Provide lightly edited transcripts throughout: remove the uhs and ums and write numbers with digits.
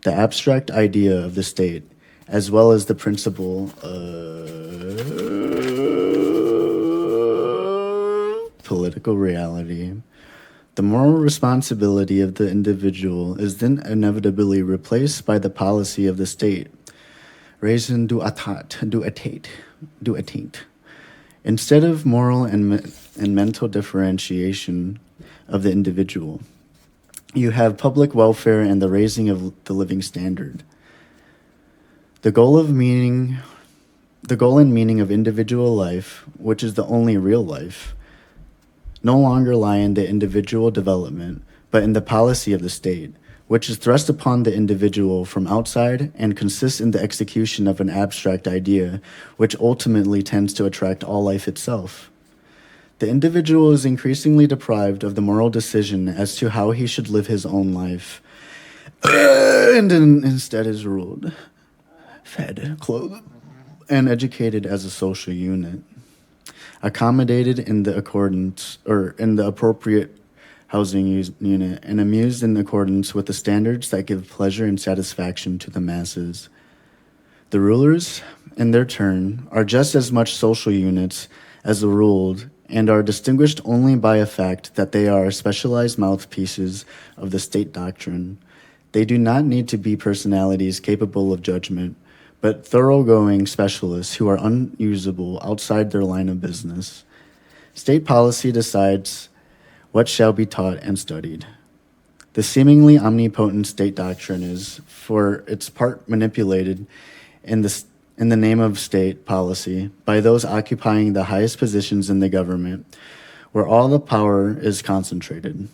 the abstract idea of the state, as well as the principle of political reality. The moral responsibility of the individual is then inevitably replaced by the policy of the state. Raison d'etat. Instead of moral and mental differentiation of the individual, you have public welfare and the raising of the living standard. The goal and meaning of individual life, which is the only real life, no longer lie in the individual development, but in the policy of the state, which is thrust upon the individual from outside and consists in the execution of an abstract idea, which ultimately tends to attract all life itself. The individual is increasingly deprived of the moral decision as to how he should live his own life, and instead is ruled, fed, clothed, and educated as a social unit, accommodated in the appropriate housing unit, and amused in accordance with the standards that give pleasure and satisfaction to the masses. The rulers, in their turn, are just as much social units as the ruled, and are distinguished only by a fact that they are specialized mouthpieces of the state doctrine. They do not need to be personalities capable of judgment, but thoroughgoing specialists who are unusable outside their line of business. State policy decides what shall be taught and studied. The seemingly omnipotent state doctrine is, for its part, manipulated in the name of state policy by those occupying the highest positions in the government, where all the power is concentrated.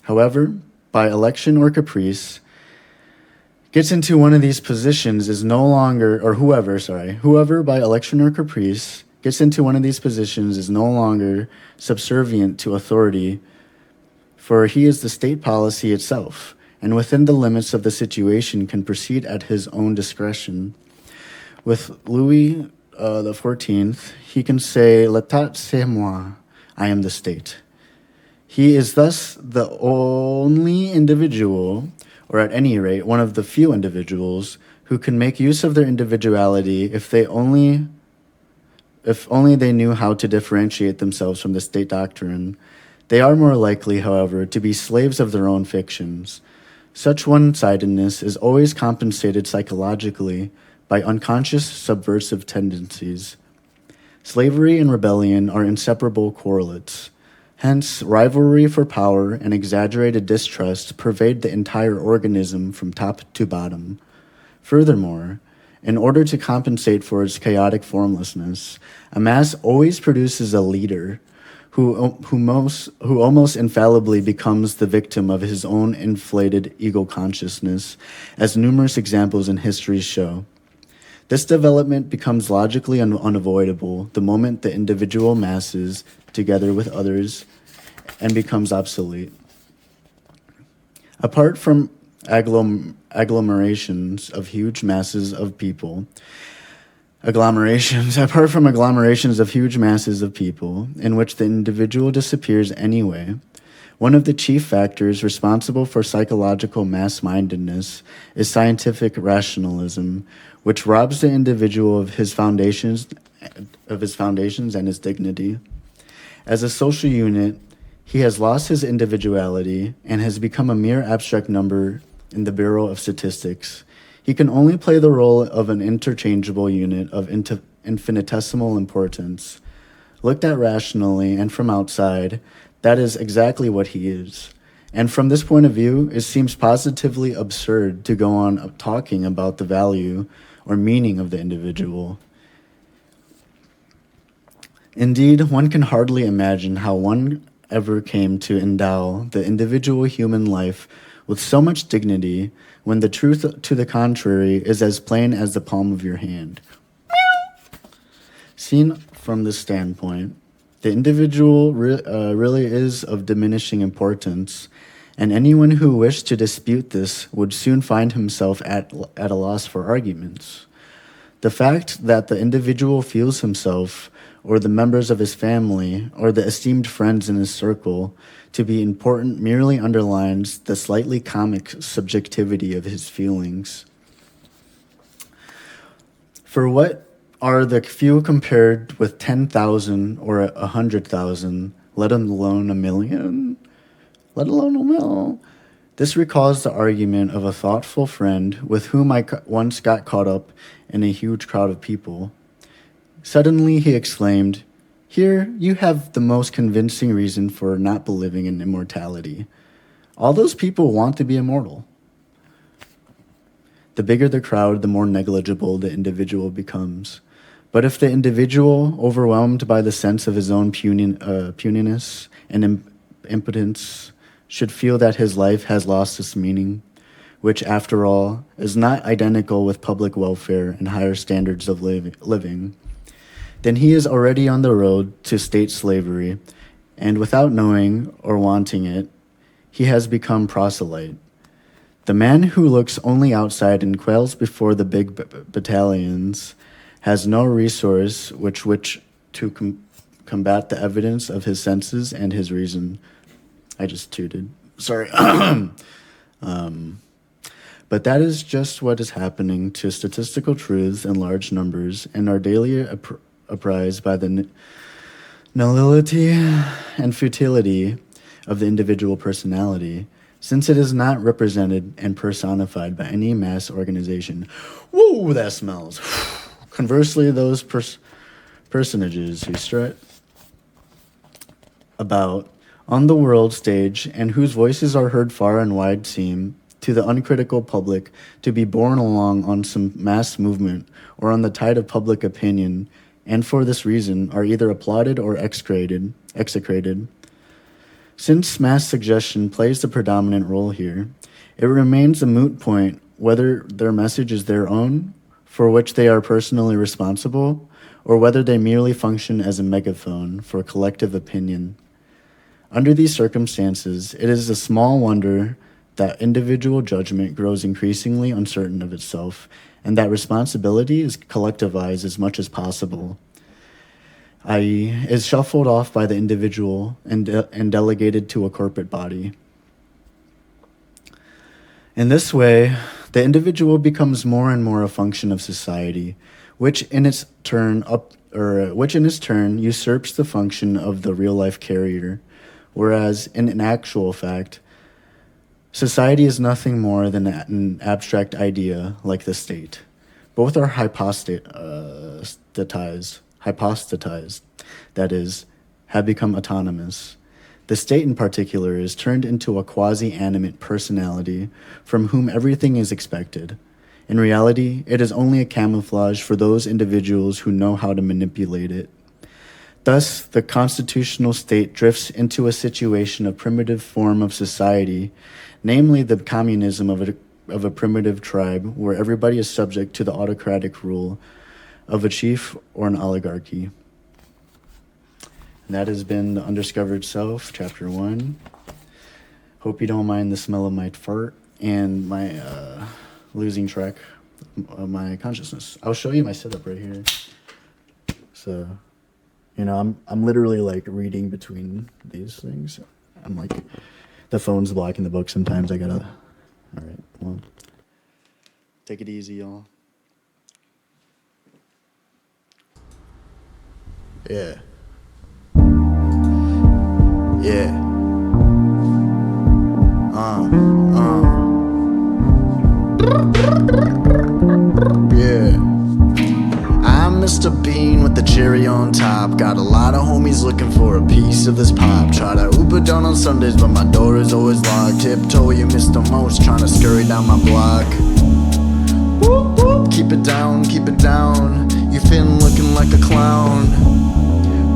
However, by election or caprice, gets into one of these positions is no longer, or whoever by election or caprice gets into one of these positions is no longer subservient to authority, for he is the state policy itself, and within the limits of the situation can proceed at his own discretion. With Louis XIV, he can say, "L'état c'est moi," I am the state. He is thus the only individual, or at any rate, one of the few individuals who can make use of their individuality if only they knew how to differentiate themselves from the state doctrine. They are more likely, however, to be slaves of their own fictions. Such one-sidedness is always compensated psychologically by unconscious subversive tendencies. Slavery and rebellion are inseparable correlates. Hence, rivalry for power and exaggerated distrust pervade the entire organism from top to bottom. Furthermore, in order to compensate for its chaotic formlessness, a mass always produces a leader who almost infallibly becomes the victim of his own inflated ego consciousness, as numerous examples in history show. This development becomes logically unavoidable the moment the individual masses together with others and becomes obsolete. Apart from agglomerations of huge masses of people, in which the individual disappears anyway, one of the chief factors responsible for psychological mass-mindedness is scientific rationalism, which robs the individual of his foundations and his dignity. As a social unit, he has lost his individuality and has become a mere abstract number in the Bureau of Statistics. He can only play the role of an interchangeable unit of infinitesimal importance. Looked at rationally and from outside, that is exactly what he is. And from this point of view, it seems positively absurd to go on talking about the value or meaning of the individual. Indeed, one can hardly imagine how one ever came to endow the individual human life with so much dignity when the truth to the contrary is as plain as the palm of your hand. Seen from this standpoint, the individual really is of diminishing importance, and anyone who wished to dispute this would soon find himself at a loss for arguments. The fact that the individual feels himself, or the members of his family, or the esteemed friends in his circle, to be important merely underlines the slightly comic subjectivity of his feelings. For what are the few compared with 10,000 or 100,000, let alone a million? Let alone a mil. This recalls the argument of a thoughtful friend with whom I once got caught up in a huge crowd of people. Suddenly he exclaimed, "Here you have the most convincing reason for not believing in immortality. All those people want to be immortal." The bigger the crowd, the more negligible the individual becomes. But if the individual, overwhelmed by the sense of his own puniness and impotence, should feel that his life has lost its meaning, which, after all, is not identical with public welfare and higher standards of living, then he is already on the road to state slavery, and without knowing or wanting it, he has become proselyte. The man who looks only outside and quails before the big battalions has no resource which to combat the evidence of his senses and his reason. I just tooted. Sorry. But that is just what is happening to statistical truths in large numbers and are daily apprised by the nullity and futility of the individual personality, since it is not represented and personified by any mass organization. Whoa, that smells. Conversely, those personages who strut about on the world stage and whose voices are heard far and wide seem, to the uncritical public, to be borne along on some mass movement or on the tide of public opinion, and for this reason are either applauded or execrated. Since mass suggestion plays the predominant role here, it remains a moot point whether their message is their own, for which they are personally responsible, or whether they merely function as a megaphone for collective opinion. Under these circumstances, it is a small wonder that individual judgment grows increasingly uncertain of itself, and that responsibility is collectivized as much as possible, i.e., is shuffled off by the individual and delegated to a corporate body. In this way, the individual becomes more and more a function of society, which in its turn usurps the function of the real-life carrier, whereas in an actual fact, society is nothing more than an abstract idea like the state. Both are hypostatized, that is, have become autonomous. The state in particular is turned into a quasi-animate personality from whom everything is expected. In reality, it is only a camouflage for those individuals who know how to manipulate it. Thus, the constitutional state drifts into a situation of primitive form of society, namely the communism of a primitive tribe where everybody is subject to the autocratic rule of a chief or an oligarchy. And that has been The Undiscovered Self, Chapter 1. Hope you don't mind the smell of my fart and my losing track of my consciousness. I'll show you my setup right here. So, you know, I'm literally like reading between these things. I'm like, the phone's blocking the book sometimes. I gotta, all right, well, take it easy, y'all. Yeah. Yeah. Yeah. I'm Mr. Bean with the cherry on top. Got a lot of homies looking for a piece of this pop. Try to Uber down on Sundays, but my door is always locked. Tiptoe, you missed the most, trying to scurry down my block. Whoop, whoop. Keep it down, keep it down. You feeling looking like a clown.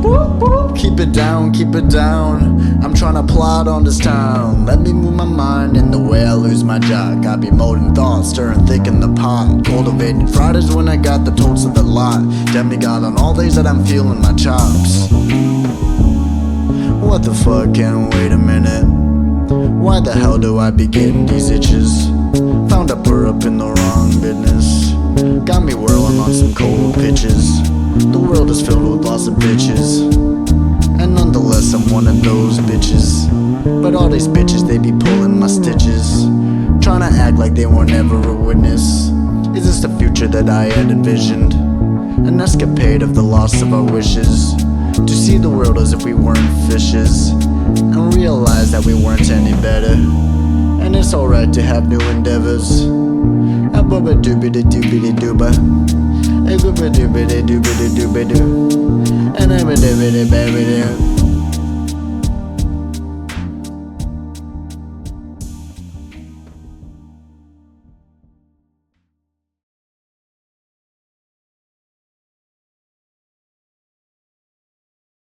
Whoop, whoop. Keep it down, keep it down. I'm trying to plot on this town. Let me move my mind in the way I lose my jock. I be molding thoughts, stirring thick in the pot. Cultivating Fridays when I got the totes of the lot. Demigod on all days that I'm feeling my chops. What the fuck, and wait a minute. Why the hell do I be getting these itches? Found a burr up in the wrong business. Got me whirling on some cold pitches. The world is filled with lots of bitches. these bitches, they be pulling my stitches, trying to act like they were never a witness. Is this the future that I had envisioned? An escapade of the loss of our wishes, to see the world as if we weren't fishes, and realize that we weren't any better. And it's alright to have new endeavors. A bubba doobity doobity dooba, a bubba doobity doobity doobity doo, and I'm a doobity baby